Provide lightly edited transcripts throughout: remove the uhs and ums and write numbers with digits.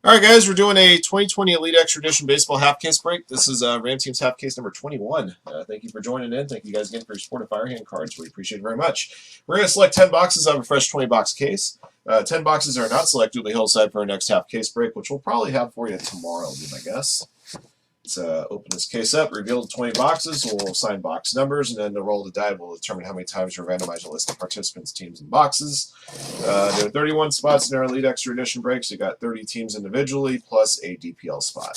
All right, guys, we're doing a 2020 Elite Extra Edition baseball half case break. This is Ram Team's half case number 21. Thank you for joining in. Thank you guys again for your support of Firehand Cards. We appreciate it very much. We're going to select 10 boxes out of a fresh 20-box case. 10 boxes are not selected with the Hillside for our next half case break, which we'll probably have for you tomorrow, would be my guess. Let's open this case up, reveal the 20 boxes, we'll assign box numbers, and then the roll of the die will determine how many times we'll randomize a list of participants, teams, and boxes. There are 31 spots in our Elite Extra Edition break, so you got 30 teams individually, plus a DPL spot.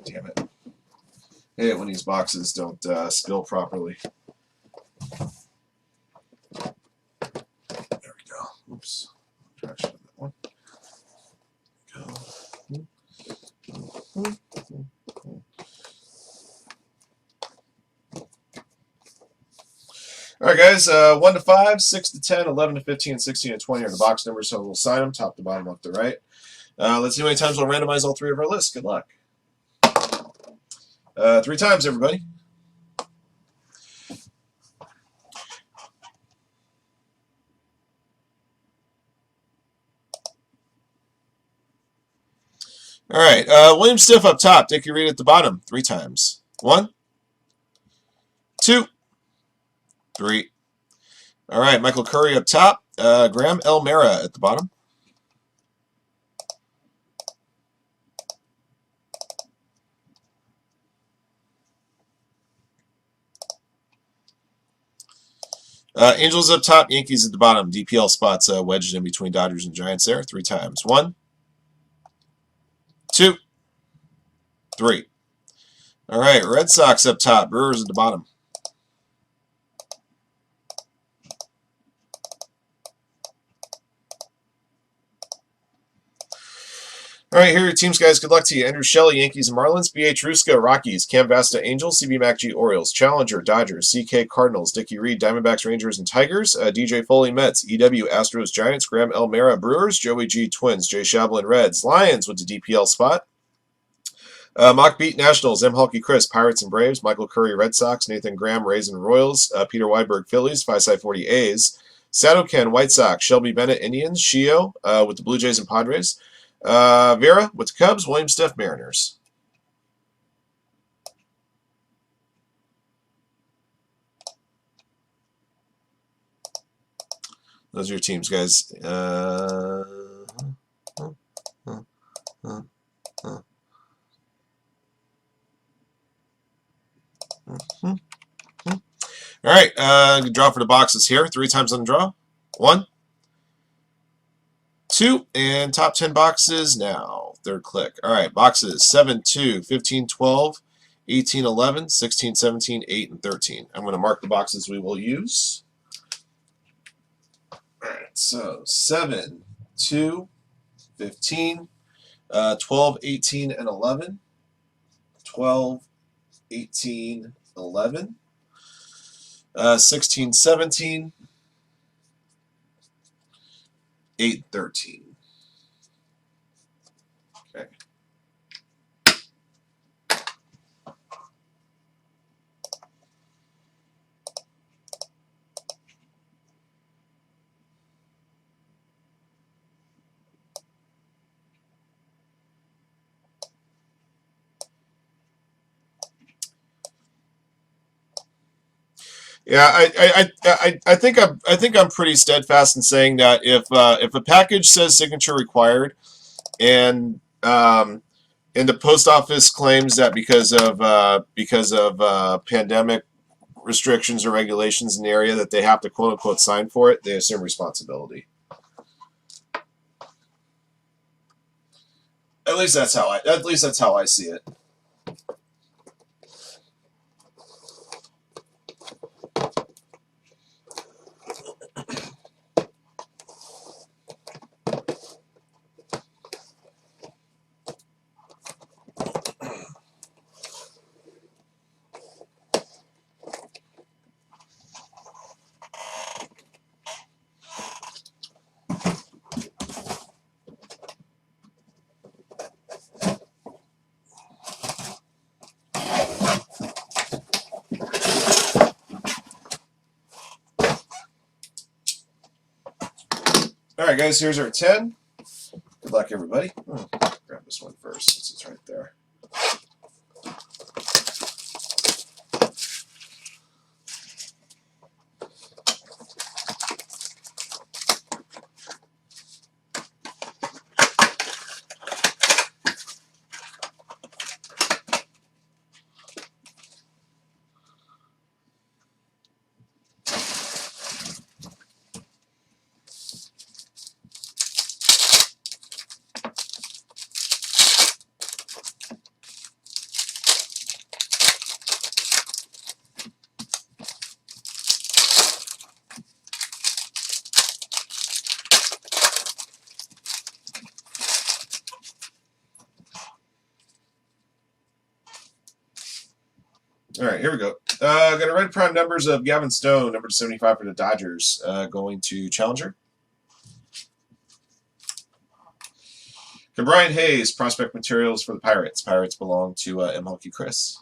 Damn it. I hate it when these boxes don't spill properly. There we go. Oops. Traction on that one. All right, guys. 1 to 5, 6 to 10, 11 to 15, 16 to 20 are the box numbers, so we'll sign them top to bottom, left to right. Let's see how many times we'll randomize all three of our lists. Good luck. 3 times, everybody. All right, William Stiff up top. Dickie Reed at the bottom. 3 times. 1, 2, 3. All right, Michael Curry up top. Graham Elmera at the bottom. Angels up top, Yankees at the bottom. DPL spots wedged in between Dodgers and Giants there. 3 times. 1, 2, 3. All right, Red Sox up top, Brewers at the bottom. All right, here are your teams, guys. Good luck to you. Andrew Shelley, Yankees and Marlins. B.H. Ruska, Rockies. Cam Vasta, Angels. C.B. MacG, Orioles. Challenger, Dodgers. C.K. Cardinals. Dickie Reed, Diamondbacks, Rangers, and Tigers. D.J. Foley, Mets. E.W. Astros, Giants. Graham Elmera, Brewers. Joey G, Twins. Jay Shablin, Reds. Lions with the DPL spot. Mock Beat, Nationals. M. Hulky Chris, Pirates and Braves. Michael Curry, Red Sox. Nathan Graham, Rays and Royals. Peter Weidberg, Phillies. 540 A's. Sadokan, White Sox. Shelby Bennett, Indians. Shio with the Blue Jays and Padres. Vera with the Cubs, William Stiff, Mariners. Those are your teams, guys. All right, draw for the boxes here. 3 times on the draw. 1, 2, and top 10 boxes now. Third click. All right, boxes 7, 2, 15, 12, 18, 11, 16, 17, 8, and 13. I'm going to mark the boxes we will use. All right, so 7, 2, 15, 12, 18, and 11. 12, 18, 11. 16, 17. 8, 13. Okay. Yeah, I think I'm pretty steadfast in saying that if a package says signature required, and the post office claims that because of pandemic restrictions or regulations in the area that they have to quote unquote sign for it, they assume responsibility. At least that's how I see it. All right, guys, here's our 10. Good luck, everybody. Grab this one first since it's right there. All right, here we go. Got a red prime numbers of Gavin Stone, number 75 for the Dodgers, going to Challenger. For Brian Hayes, prospect materials for the Pirates. Pirates belong to M. Hulky Chris.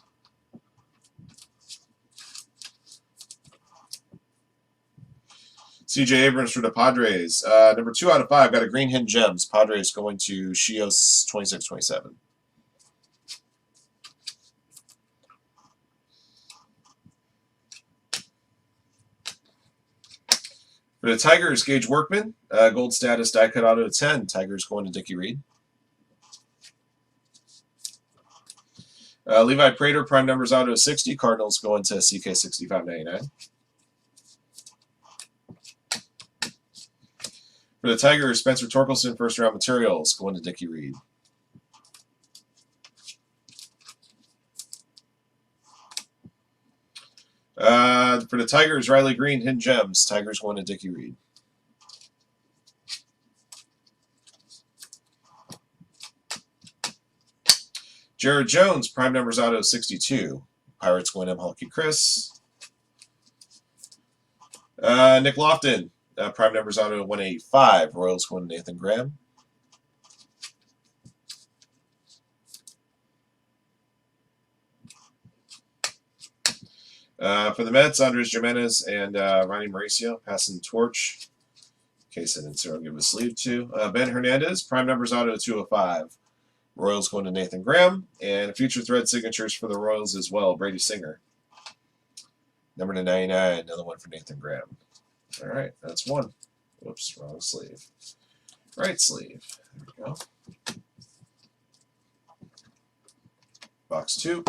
CJ Abrams for the Padres. Number 2 out of 5, got a green hidden gems. Padres going to Shios 2627. For the Tigers, Gage Workman, gold status die cut auto 10. Tigers going to Dickie Reed. Levi Prater, prime numbers auto 60. Cardinals going to CK 6599. For the Tigers, Spencer Torkelson, first round materials going to Dickie Reed. For the Tigers, Riley Green, hidden gems. Tigers going to Dickie Reed. Jared Jones, prime numbers auto 62. Pirates going to Hulky Chris. Nick Lofton, prime numbers auto 185. Royals going to Nathan Graham. For the Mets, Andres Jimenez and Ronnie Mauricio passing the torch. In case I didn't say I'll give a sleeve to. Ben Hernandez, prime numbers auto 205. Royals going to Nathan Graham. And future thread signatures for the Royals as well. Brady Singer. Number to 99, another one for Nathan Graham. All right, that's one. Whoops, wrong sleeve. Right sleeve. There we go. Box 2.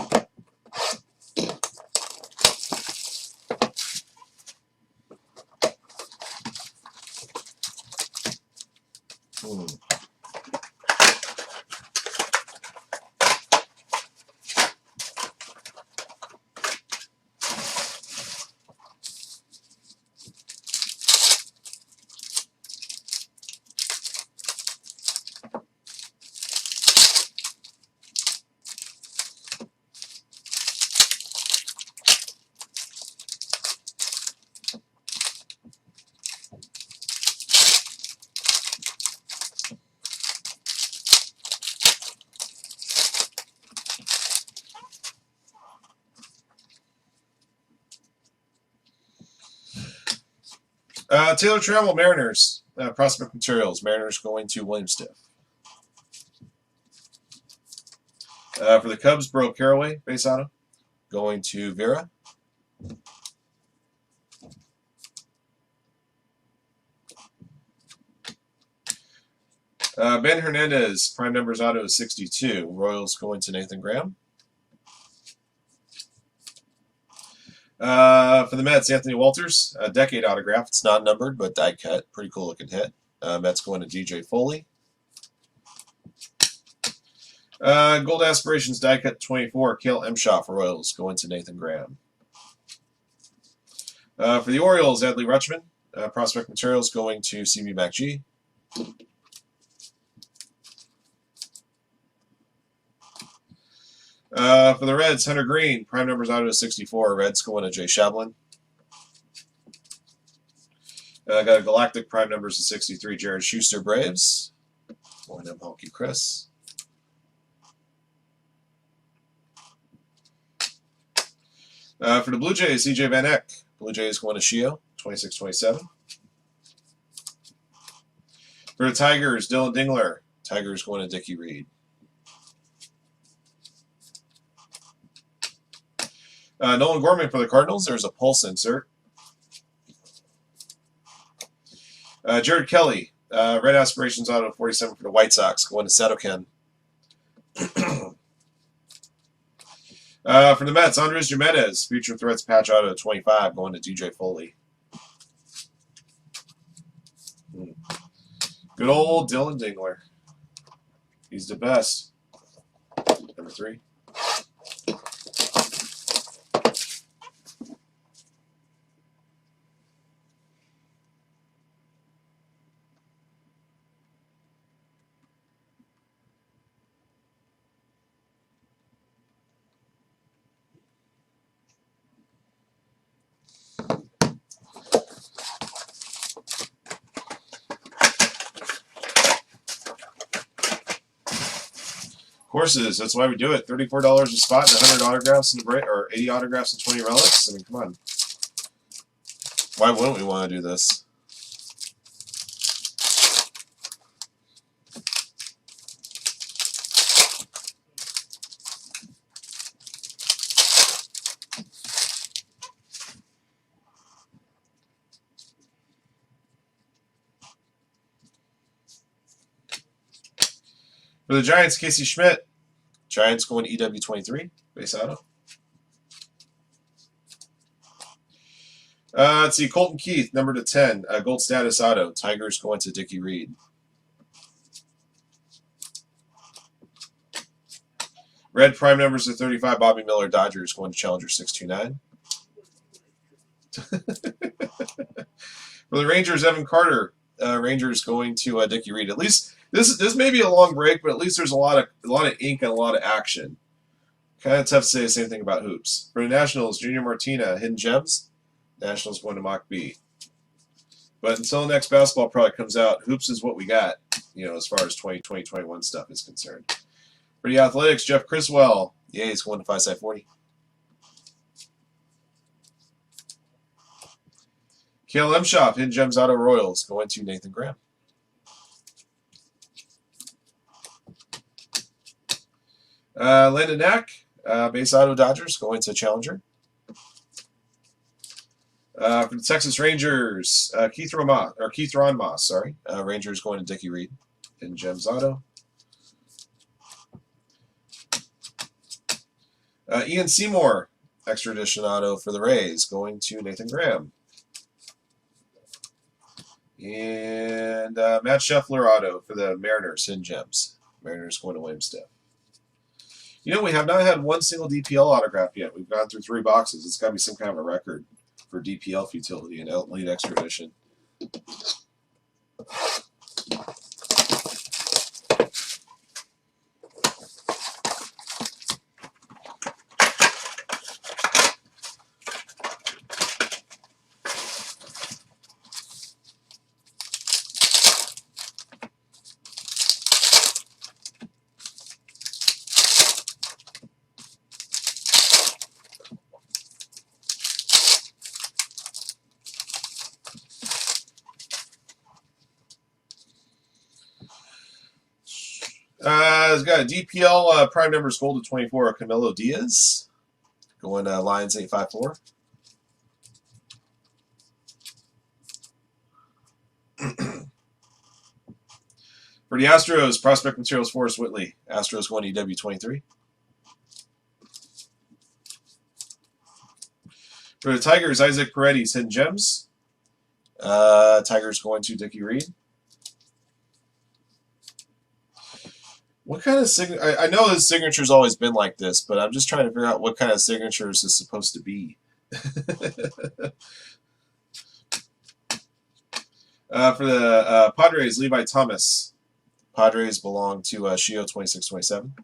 Taylor Trammell, Mariners. Prospect materials. Mariners going to William Stiff. For the Cubs, Burrow Caraway, base auto. Going to Vera. Ben Hernandez, prime numbers auto 62. Royals going to Nathan Graham. For the Mets, Anthony Walters, a decade autograph. It's not numbered, but die cut. Pretty cool looking hit. Mets going to DJ Foley. Gold Aspirations die cut 24. Cale Emshaw for Royals going to Nathan Graham. For the Orioles, Adley Rutschman. Prospect materials going to CB MacG. For the Reds, Hunter Green, prime numbers auto to 64. Reds going to Jay Shablin. Got a Galactic prime numbers to 63. Jared Schuster, Braves. Going to Hulky Chris. For the Blue Jays, CJ Van Eck. Blue Jays going to Shio, 26-27. For the Tigers, Dylan Dingler. Tigers going to Dickie Reed. Nolan Gorman for the Cardinals. There's a pulse insert. Jared Kelly. Red Aspirations auto 47 for the White Sox. Going to Satoken. For the Mets, Andres Gimenez. Future Threats patch auto 25. Going to DJ Foley. Good old Dylan Dingler. He's the best. Number 3. Courses, that's why we do it. $34 a spot and 100 autographs in the break, or 80 autographs and 20 relics. I mean, come on. Why wouldn't we want to do this? For the Giants, Casey Schmidt. Giants going to EW23, base auto. Let's see, Colton Keith, number to 10, gold status auto. Tigers going to Dickie Reed. Red prime numbers to 35, Bobby Miller, Dodgers going to Challenger 629. For the Rangers, Evan Carter, Rangers going to Dickie Reed. At least this may be a long break, but at least there's a lot of ink and a lot of action. Kind of tough to say the same thing about Hoops. For the Nationals, Junior Martina, Hidden Gems. Nationals going to Mock B. But until the next basketball product comes out, Hoops is what we got, as far as 2020-21 stuff is concerned. For the Athletics, Jeff Criswell. Yeah, he's going to 5-side 40. Kale Emshoff, Hidden Gems Auto Royals, going to Nathan Graham. Landon Knack, base auto Dodgers, going to Challenger. For the Texas Rangers, Keith Ron Moss, Rangers going to Dickie Reed in Gems Auto. Ian Seymour, extra edition auto for the Rays, going to Nathan Graham. And Matt Scheffler auto for the Mariners, Hidden Gems. Mariners going to William Stiff. We have not had one single DPL autograph yet. We've gone through 3 boxes. It's got to be some kind of a record for DPL futility and Elite Extra Edition. It's got a DPL prime numbers gold to 24 of Camilo Diaz. Going Lions 854. For the Astros, prospect materials Forrest Whitley. Astros going EW23. For the Tigers, Isaac Paredes, Hidden Gems. Tigers going to Dickie Reed. What kind of signature? I know his signature's always been like this, but I'm just trying to figure out what kind of signatures is supposed to be. For the Padres, Levi Thomas. Padres belong to Shio 2627.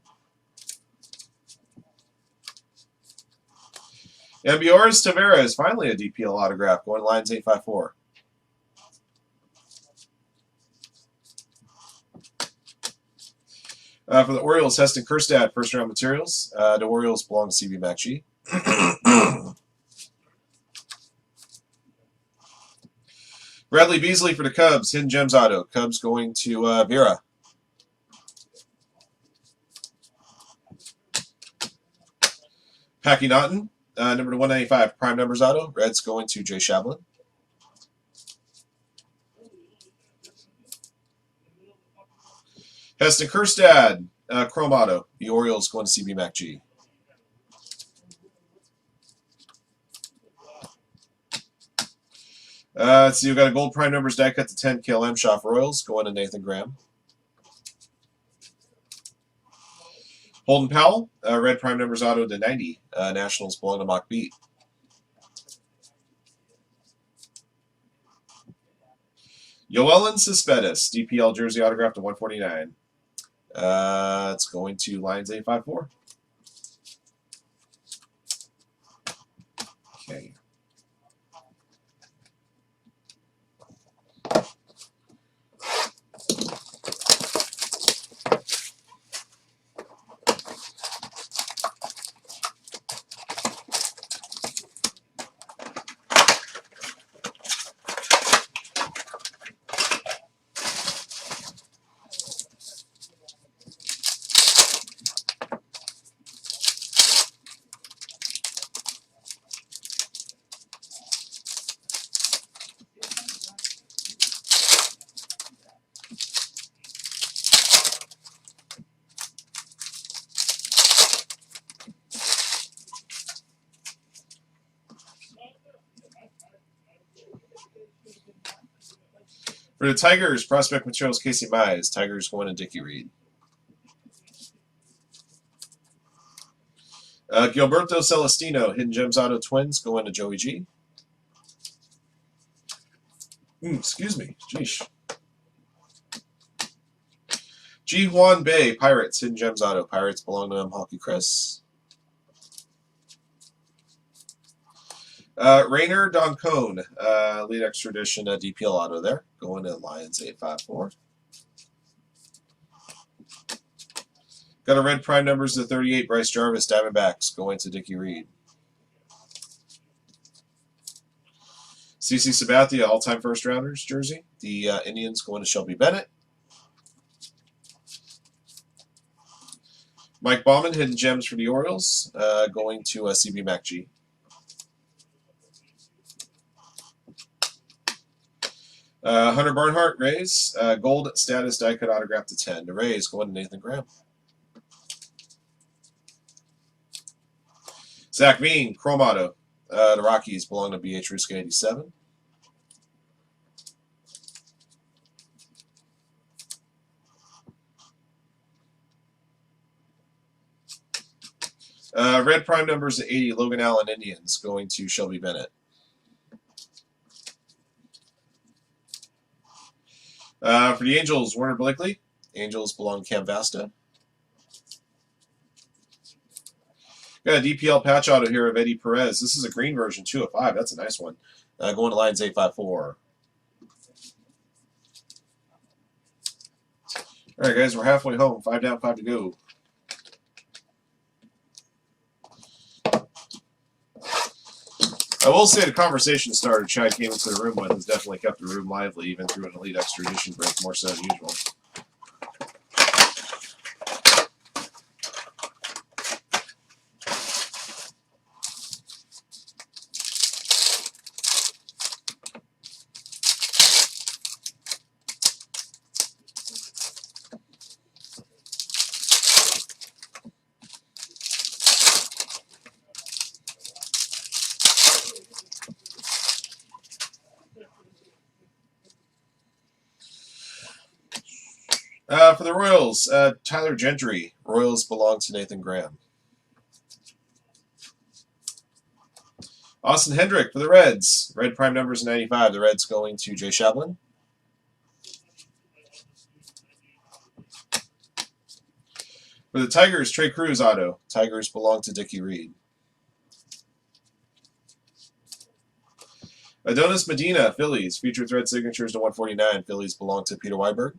And Bioris Tavares, finally a DPL autograph, going Lions 854. For the Orioles, Heston Kjerstad, first-round materials. The Orioles belong to CB MacG. For Bradley Beasley for the Cubs. Hidden Gems auto. Cubs going to Vera. Packy Naughton, number to 195, prime numbers auto. Reds going to Jay Shavlin. Heston Kjerstad, chrome auto. The Orioles going to CB MacG. Let's see, we've got a gold prime numbers die cut to 10. Cale Emshoff Royals going to Nathan Graham. Holden Powell, red prime numbers auto to 90. Nationals belong to Mock Beat. Yoelin Cespedes, DPL jersey autograph to 149. It's going to Lions 854. Okay. For the Tigers, prospect materials Casey Mize. Tigers going to Dickie Reed. Gilberto Celestino, Hidden Gems Auto Twins going to Joey G. Excuse me. Jeesh. Ji Hwan Bae, Pirates, Hidden Gems Auto. Pirates belong to Hockey Chris. Rainer Doncone, lead extradition DPL auto there. Going to Lions 854. Got a red prime numbers to 38. Bryce Jarvis, Diamondbacks, going to Dickie Reed. CC Sabathia, all-time first-rounders jersey. The Indians going to Shelby Bennett. Mike Baumann, Hidden Gems for the Orioles, going to CB MacG. Hunter Barnhart, Rays, gold status die cut autograph to 10. The Rays going to Nathan Graham. Zach Veen, chrome auto. The Rockies belong to BH Ruska 87. Red prime numbers to 80. Logan Allen, Indians, going to Shelby Bennett. For the Angels, Werner Blakely. Angels belong to Cam Vasta. Got a DPL patch auto here of Eddie Perez. This is a green version, 2 of 5. That's a nice one. Going to Lions 854. All right, guys, we're halfway home. 5 down, 5 to go. I will say the conversation starter Chad came into the room with has definitely kept the room lively, even through an Elite Extra Edition break, more so than usual. For the Royals, Tyler Gentry. Royals belong to Nathan Graham. Austin Hendrick for the Reds. Red prime numbers 95. The Reds going to Jay Shavlin. For the Tigers, Trey Cruz auto. Tigers belong to Dickie Reed. Adonis Medina, Phillies. Featured thread signatures to 149. Phillies belong to Peter Weiberg.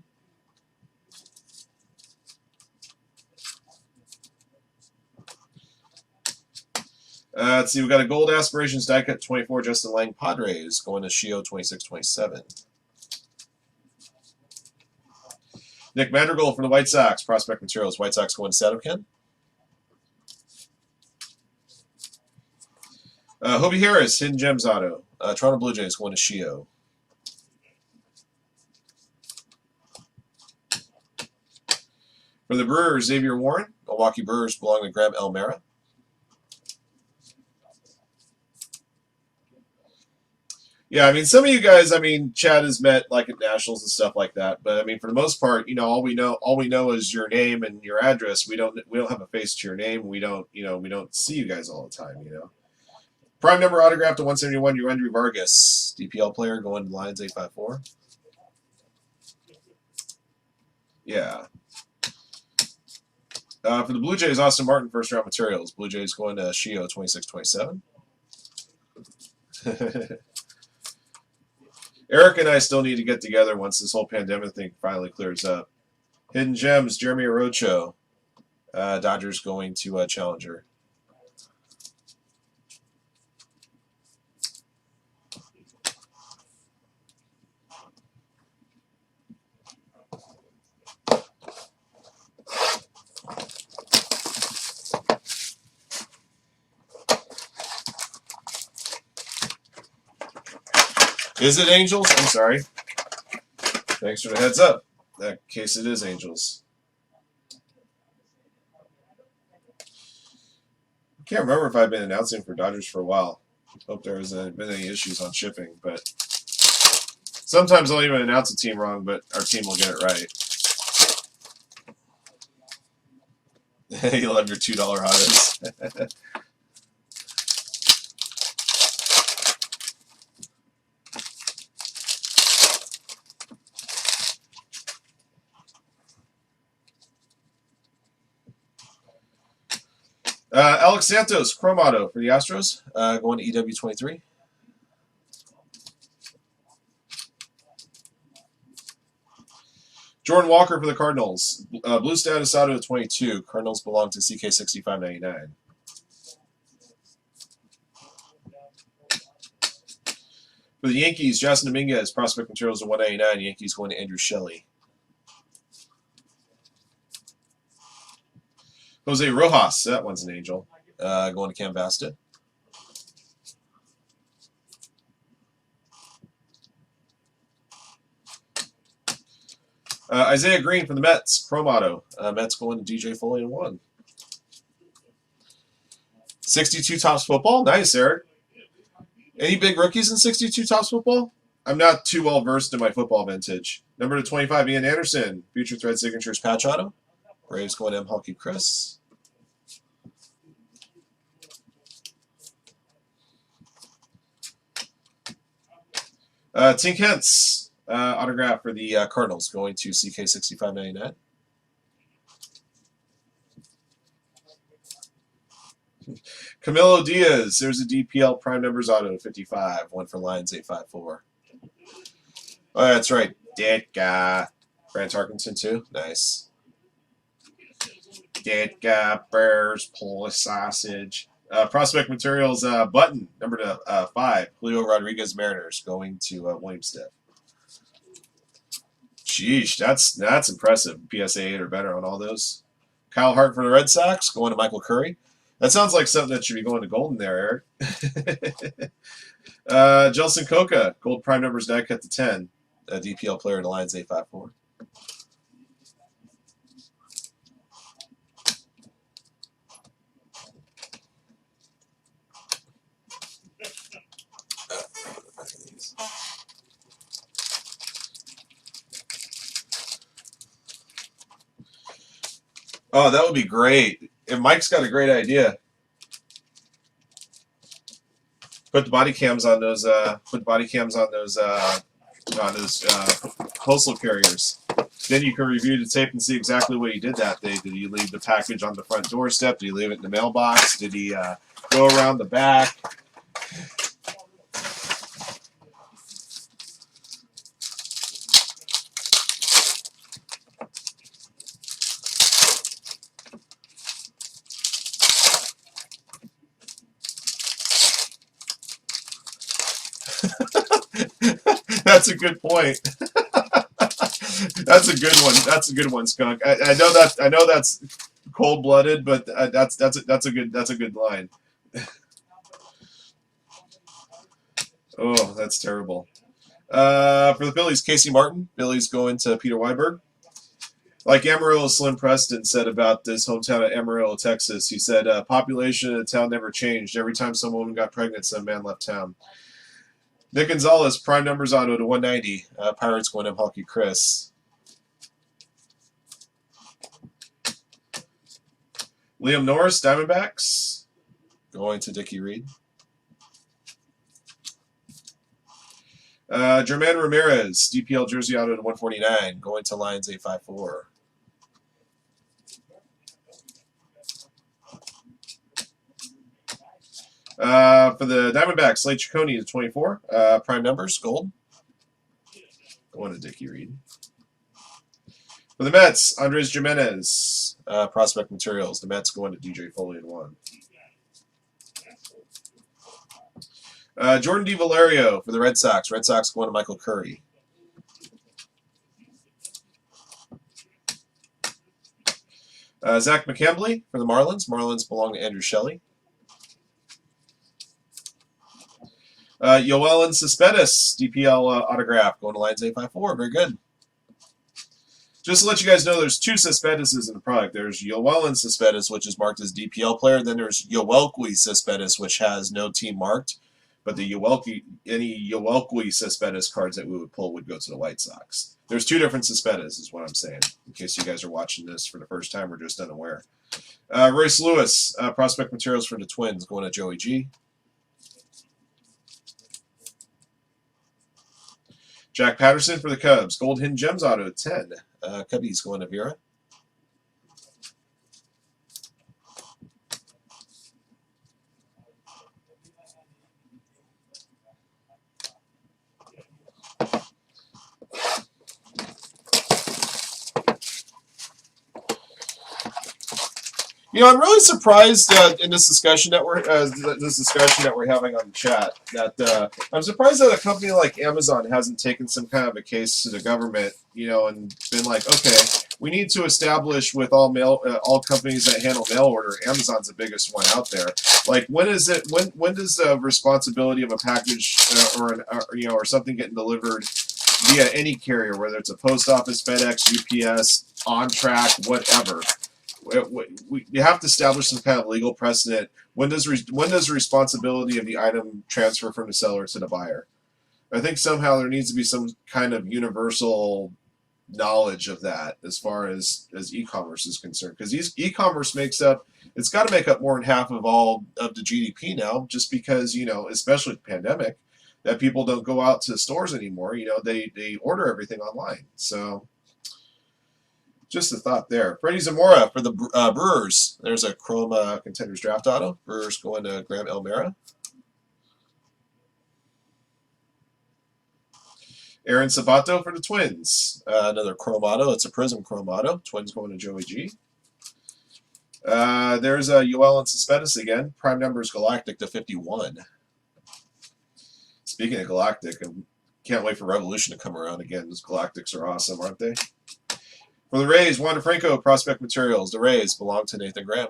Let's see, we've got a gold aspirations die cut 24. Justin Lang, Padres, going to Shio 26-27. Nick Madrigal for the White Sox. Prospect materials. White Sox going to Sadovkin. Hobie Harris, Hidden Gems auto. Toronto Blue Jays going to Shio. For the Brewers, Xavier Warren. Milwaukee Brewers belong to Graham Elmera. Yeah, I mean, some of you guys, I mean, Chad has met like at nationals and stuff like that. But I mean, for the most part, you know, all we know is your name and your address. We don't have a face to your name. We don't see you guys all the time. You know, prime number autograph to 171. Andrew Vargas, DPL player, going to Lions 854. Yeah. For the Blue Jays, Austin Martin, first round materials. Blue Jays going to Shio 26-27. Eric and I still need to get together once this whole pandemic thing finally clears up. Hidden Gems, Jeremy Arocho. Dodgers going to Challenger. Is it Angels? I'm sorry. Thanks for the heads up. In that case, it is Angels. I can't remember if I've been announcing for Dodgers for a while. Hope there hasn't been any issues on shipping, but sometimes I'll even announce a team wrong, but our team will get it right. You'll have your $2 autos. Alex Santos, Chrome Auto for the Astros, going to EW23. Jordan Walker for the Cardinals, blue status auto to 22. Cardinals belong to CK6599. For the Yankees, Justin Dominguez, prospect materials to 199. Yankees going to Andrew Shelley. Jose Rojas, that one's an angel, going to Cam Basta. Isaiah Green from the Mets, Chrome Auto. Mets going to DJ Foley in 1. 62 Topps Football, nice, Eric. Any big rookies in 62 Topps Football? I'm not too well versed in my football vintage. Number to 25, Ian Anderson, Future Thread Signatures Patch Auto. Braves going to M. Hulky Chris. Tink Hence, autograph for the Cardinals, going to CK6599. Camilo Diaz, there's a DPL Prime Numbers Auto 55, one for Lions 854. Oh, that's right. Dead guy. Grant Tarkenton, too. Nice. Dead guy, Bears, Polish sausage. Prospect materials, Button, number to 5. Julio Rodriguez, Mariners, going to Williamstead. Sheesh, that's impressive. PSA 8 or better on all those. Kyle Hart for the Red Sox, going to Michael Curry. That sounds like something that should be going to Golden there, Eric. Jelson Coca, gold prime numbers die cut to 10. A DPL player in the Lions 854. Oh, that would be great. And Mike's got a great idea. Put the body cams on those. Postal carriers. Then you can review the tape and see exactly what he did that day. Did he leave the package on the front doorstep? Did he leave it in the mailbox? Did he go around the back? That's a good point. That's a good one. That's a good one, Skunk. I know that. I know that's cold blooded, but that's a good line. Oh, that's terrible. For the Phillies, Casey Martin. Phillies going to Peter Weiberg. Like Amarillo Slim Preston said about this hometown of Amarillo, Texas, he said, population of the town never changed. Every time some woman got pregnant, some man left town. Nick Gonzalez, prime numbers auto to 190. Pirates going to Hulky Chris. Liam Norris, Diamondbacks, going to Dickie Reed. German Ramirez, DPL jersey auto to 149, going to Lions 854. For the Diamondbacks, Slade Ciccone to 24. Prime numbers, gold. Going to Dickie Reed. For the Mets, Andres Jimenez, prospect materials. The Mets going to DJ Foley in 1. Jordan DiValerio for the Red Sox. Red Sox going to Michael Curry. Zach McCambley for the Marlins. Marlins belong to Andrew Shelley. Yoelin Cespedes, DPL autograph, going to Lions 854. Very good. Just to let you guys know, there's 2 Cespedeses in the product. There's Yoelin Cespedes, which is marked as DPL player. Then there's Yoelqui Cespedes, which has no team marked. But the any Yoelqui Cespedes cards that we would pull would go to the White Sox. There's 2 different Cespedes, is what I'm saying, in case you guys are watching this for the first time or just unaware. Royce Lewis, prospect materials for the Twins, going to Joey G. Jack Patterson for the Cubs. Gold Hidden Gems auto, 10. Cubbies going to Vera. You know, I'm really surprised in this discussion that we're having on the chat that I'm surprised that a company like Amazon hasn't taken some kind of a case to the government, you know, and been like, okay, we need to establish with all companies that handle mail order, Amazon's the biggest one out there. Like, when does the responsibility of a package or something getting delivered via any carrier, whether it's a post office, FedEx, UPS, On Track, whatever? You have to establish some kind of legal precedent. When does the responsibility of the item transfer from the seller to the buyer? I think somehow there needs to be some kind of universal knowledge of that as far as e-commerce is concerned, because e-commerce it's got to make up more than half of all of the GDP now, just because, you know, especially with the pandemic, that people don't go out to stores anymore. You know, they order everything online. So just a thought there. Freddie Zamora for the Brewers. There's a Chrome Contenders Draft auto. Brewers going to Graham Elmera. Aaron Sabato for the Twins. Another Chrome auto. It's a Prism Chrome auto. Twins going to Joey G. There's a Yoelin Cespedes again. Prime numbers Galactic to 51. Speaking of Galactic, I can't wait for Revolution to come around again. Those Galactics are awesome, aren't they? For the Rays, Wander Franco, prospect materials. The Rays belong to Nathan Graham.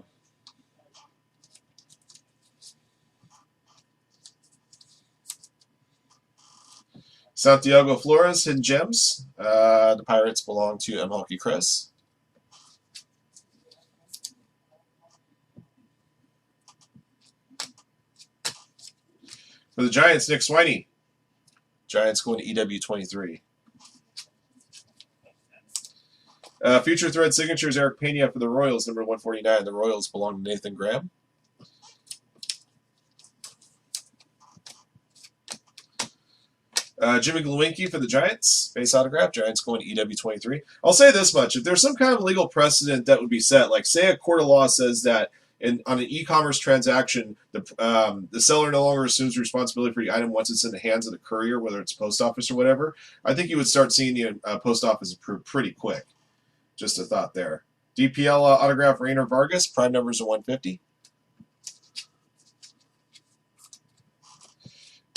Santiago Flores, Hidden Gems. The Pirates belong to M. Hulky Chris. For the Giants, Nick Swiney. Giants going to EW23. Future Thread Signatures, Eric Pena for the Royals, number 149. The Royals belong to Nathan Graham. Jimmy Glowinski for the Giants, base autograph. Giants going to EW23. I'll say this much. If there's some kind of legal precedent that would be set, like say a court of law says that on an e-commerce transaction, the seller no longer assumes responsibility for the item once it's in the hands of the courier, whether it's post office or whatever, I think you would start seeing the post office approved pretty quick. Just a thought there. DPL autograph Rainer Vargas, prime numbers are 150.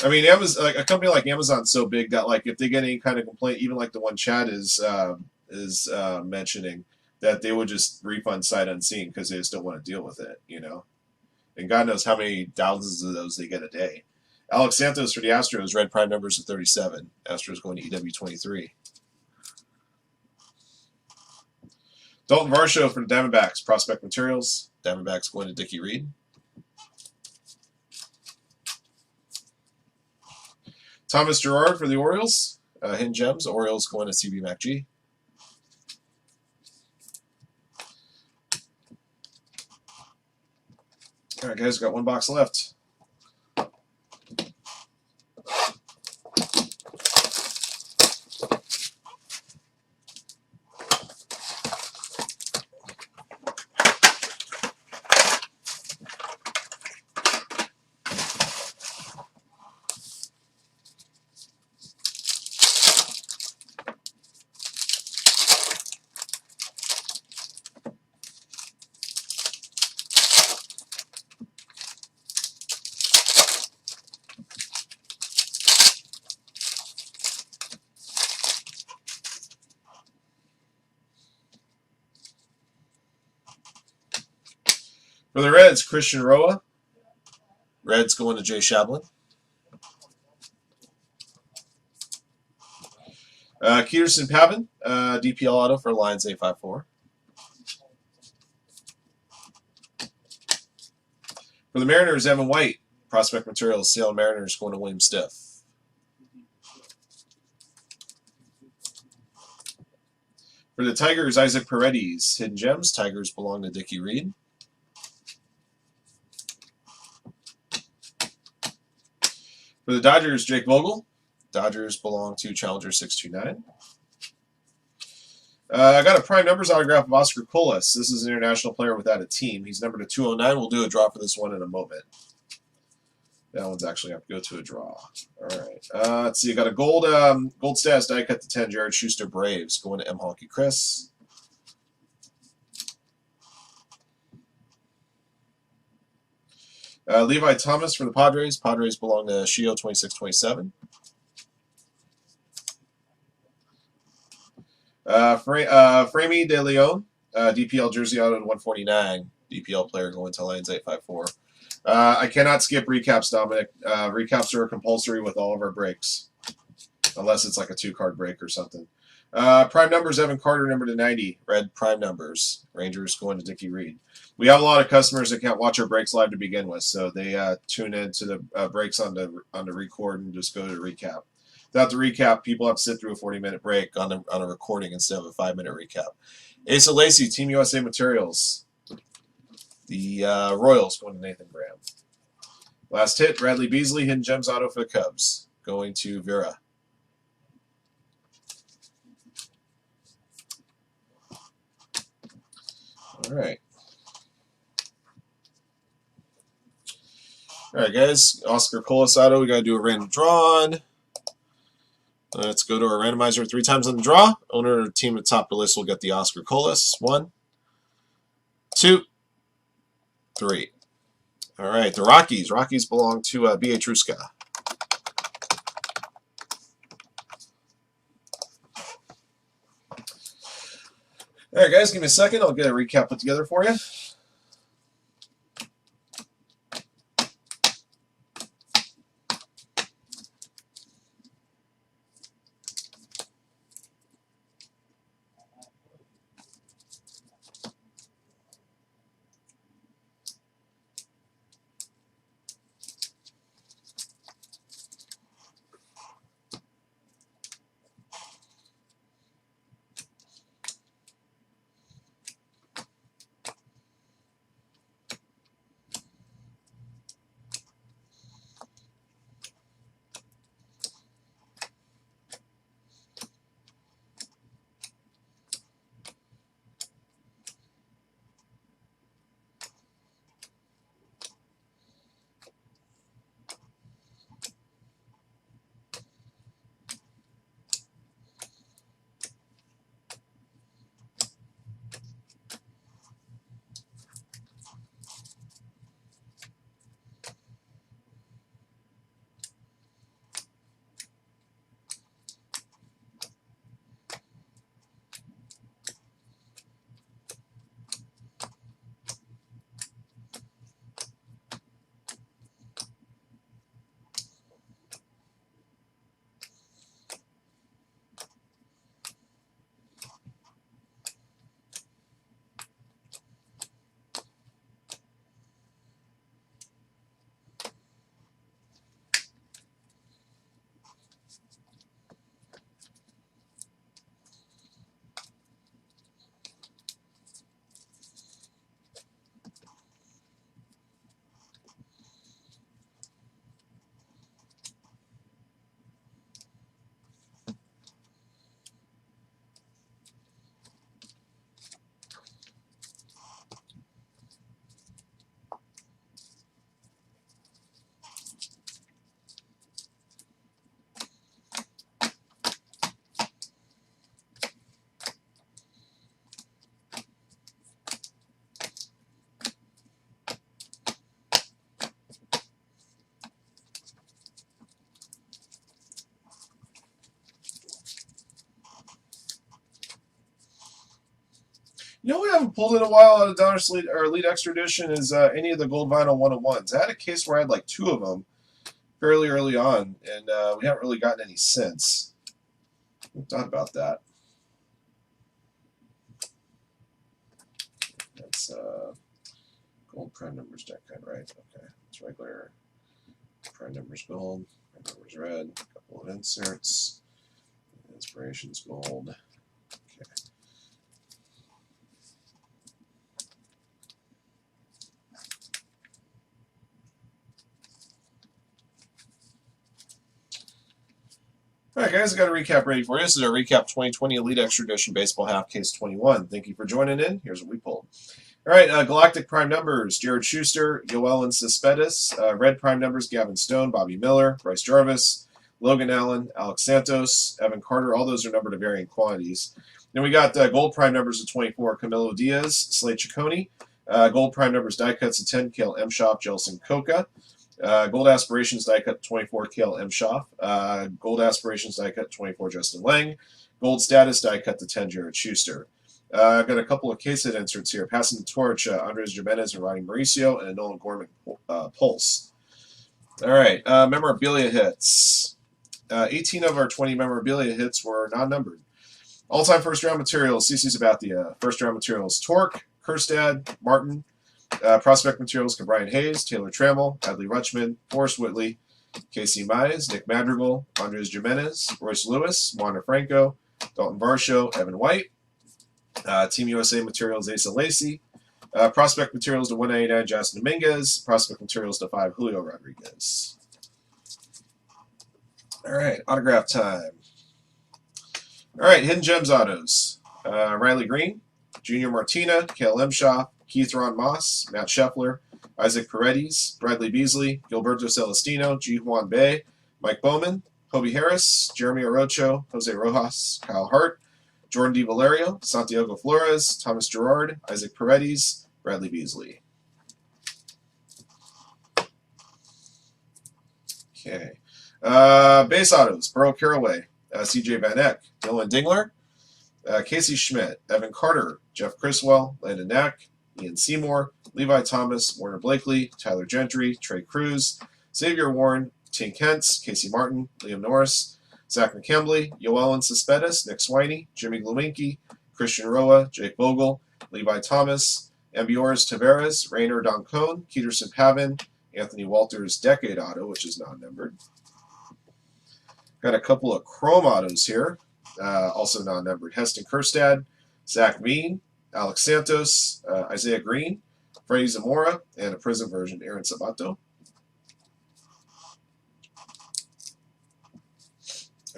I mean, Amazon, like a company like Amazon's so big that like if they get any kind of complaint, even like the one Chad is mentioning, that they would just refund sight unseen because they just don't want to deal with it, you know. And God knows how many thousands of those they get a day. Alex Santos for the Astros, red prime numbers of 37. Astros going to EW 23. Dalton Varsho for the Diamondbacks, prospect materials. Diamondbacks going to Dickie Reed. Thomas Gerard for the Orioles, hidden gems. Orioles going to CB MacG. All right, guys, got one box left. For the Reds, Christian Roa. Reds going to Jay Shablin. Keterson Pavin, DPL auto for Lions 854. For the Mariners, Evan White, prospect materials. Seattle Mariners going to William Stiff. For the Tigers, Isaac Paredes, hidden gems. Tigers belong to Dickie Reed. For the Dodgers, Jake Vogel. Dodgers belong to Challenger 629. I got a prime numbers autograph of Oscar Colas. This is an international player without a team. He's numbered to 209. We'll do a draw for this one in a moment. That one's actually going to go to a draw. All right. Let's see. I got a gold status die cut to 10. Jared Schuster Braves going to M. Honky Chris. Levi Thomas for the Padres. Padres belong to Shio 2627. Framey De Leon, DPL jersey auto to 149. DPL player going to Lions 854. I cannot skip recaps, Dominic. Recaps are compulsory with all of our breaks, unless it's like a 2-card break or something. Prime numbers, Evan Carter, number to 90. Red prime numbers. Rangers going to Dickie Reed. We have a lot of customers that can't watch our breaks live to begin with, so they tune into the breaks on the record and just go to recap. Without the recap, people have to sit through a 40-minute break on a recording instead of a 5-minute recap. Asa Lacey, Team USA Materials. The Royals going to Nathan Graham. Last hit, Bradley Beasley, hidden gems auto for the Cubs. Going to Vera. All right. All right, guys. Oscar Colas auto. We got to do a random draw on. Let's go to our randomizer 3 times on the draw. Owner or team at the top of the list will get the Oscar Colas. 1, 2, 3. All right, the Rockies. Rockies belong to B.A. Truska. All right, guys, give me a second. I'll get a recap put together for you. You know, we haven't pulled in a while out of Donruss Elite Extra Edition is any of the gold vinyl 101s. I had a case where I had like 2 of them fairly early on, and we haven't really gotten any since. We thought about that. That's gold prime numbers deck kind, right? Okay, it's regular prime numbers gold, prime numbers red, a couple of inserts, inspirations gold. Okay. All right, guys, I got a recap ready for you. This is our recap 2020 Elite Extra Edition Baseball Half Case 21. Thank you for joining in. Here's what we pulled. All right, Galactic Prime Numbers, Jared Schuster, Yoelis Cespedes. Red Prime Numbers, Gavin Stone, Bobby Miller, Bryce Jarvis, Logan Allen, Alex Santos, Evan Carter. All those are numbered to varying quantities. Then we got Gold Prime Numbers of 24, Camilo Diaz, Slade Ciccone. Gold Prime Numbers die cuts of 10, Kale Emshoff, Jelson Coca. Gold Aspirations die cut 24, Kale Emshoff. Gold Aspirations die cut 24, Justin Lang. Gold Status die cut to 10, Jared Schuster. I've got a couple of case hit inserts here. Passing the torch, Andres Jimenez and Ronnie Mauricio, and a Nolan Gorman Pulse. All right, memorabilia hits. 18 of our 20 memorabilia hits were non-numbered. All-time first-round materials, CC Sabathia. First-round materials, Torque, Kjerstad, Martin. Prospect materials, Brian Hayes, Taylor Trammell, Adley Rutschman, Forrest Whitley, Casey Mize, Nick Madrigal, Andres Jimenez, Royce Lewis, Wander Franco, Dalton Varsho, Evan White. Team USA materials, Asa Lacy. Prospect materials to 199, Jasson Dominguez. Prospect materials to 5, Julio Rodriguez. All right, autograph time. All right, Hidden Gems autos. Riley Green, Junior Martina, Kale Emshoff, Keith Ron Moss, Matt Scheffler, Isaac Paredes, Bradley Beasley, Gilberto Celestino, Ji Hwan Bae, Mike Bowman, Hobie Harris, Jeremy Orocho, Jose Rojas, Kyle Hart, Jordan DiValerio, Santiago Flores, Thomas Gerard, Isaac Paredes, Bradley Beasley. Okay. Base autos, Burrow Carraway, CJ Van Eck, Dylan Dingler, Casey Schmidt, Evan Carter, Jeff Criswell, Landon Knack, Ian Seymour, Levi Thomas, Warner Blakely, Tyler Gentry, Trey Cruz, Xavier Warren, Tink Hentz, Casey Martin, Liam Norris, Zach McKembley, Yoelis Cespedes, Nick Swiney, Jimmy Glowinski, Christian Roa, Jake Bogle, Levi Thomas, Ambioris Tavares, Rainer Doncone, Peterson Pavin, Anthony Walters Decade Auto, which is non-numbered. Got a couple of Chrome autos here, also non-numbered. Heston Kjerstad, Zach Mean, Alex Santos, Isaiah Green, Freddie Zamora, and a Prism version, Aaron Sabato.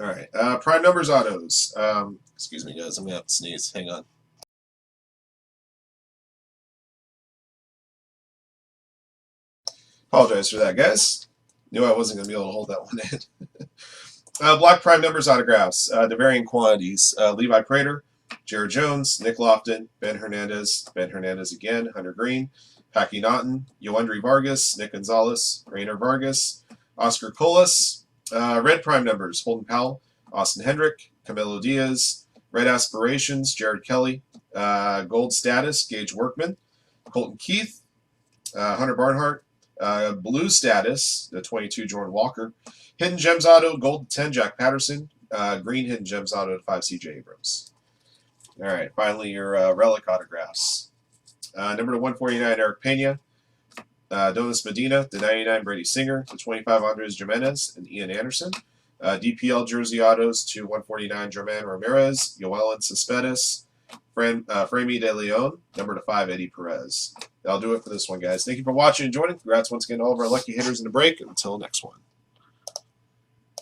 All right, Prime Numbers autos. Excuse me, guys, I'm going to have to sneeze. Hang on. Apologize for that, guys. Knew I wasn't going to be able to hold that one in. Black Prime Numbers autographs, the varying quantities. Levi Prater, Jared Jones, Nick Lofton, Ben Hernandez again, Hunter Green, Packy Naughton, Yoandry Vargas, Nick Gonzalez, Rainer Vargas, Oscar Colas. Red Prime Numbers, Holden Powell, Austin Hendrick, Camilo Diaz. Red Aspirations, Jared Kelly. Gold Status, Gage Workman, Colton Keith, Hunter Barnhart. Blue Status, the 22, Jordan Walker. Hidden Gems Auto, Gold 10, Jack Patterson. Green Hidden Gems Auto, 5, CJ Abrams. All right, finally your relic autographs. Number to 149, Eric Pena. Donis Medina, the 99, Brady Singer. The 25, Andres Jimenez and Ian Anderson. DPL Jersey Autos to 149, German Ramirez. Yoelis Cespedes. Framey De Leon. Number to 5, Eddie Perez. That'll do it for this one, guys. Thank you for watching and joining. Congrats once again to all of our lucky hitters in the break. Until next one.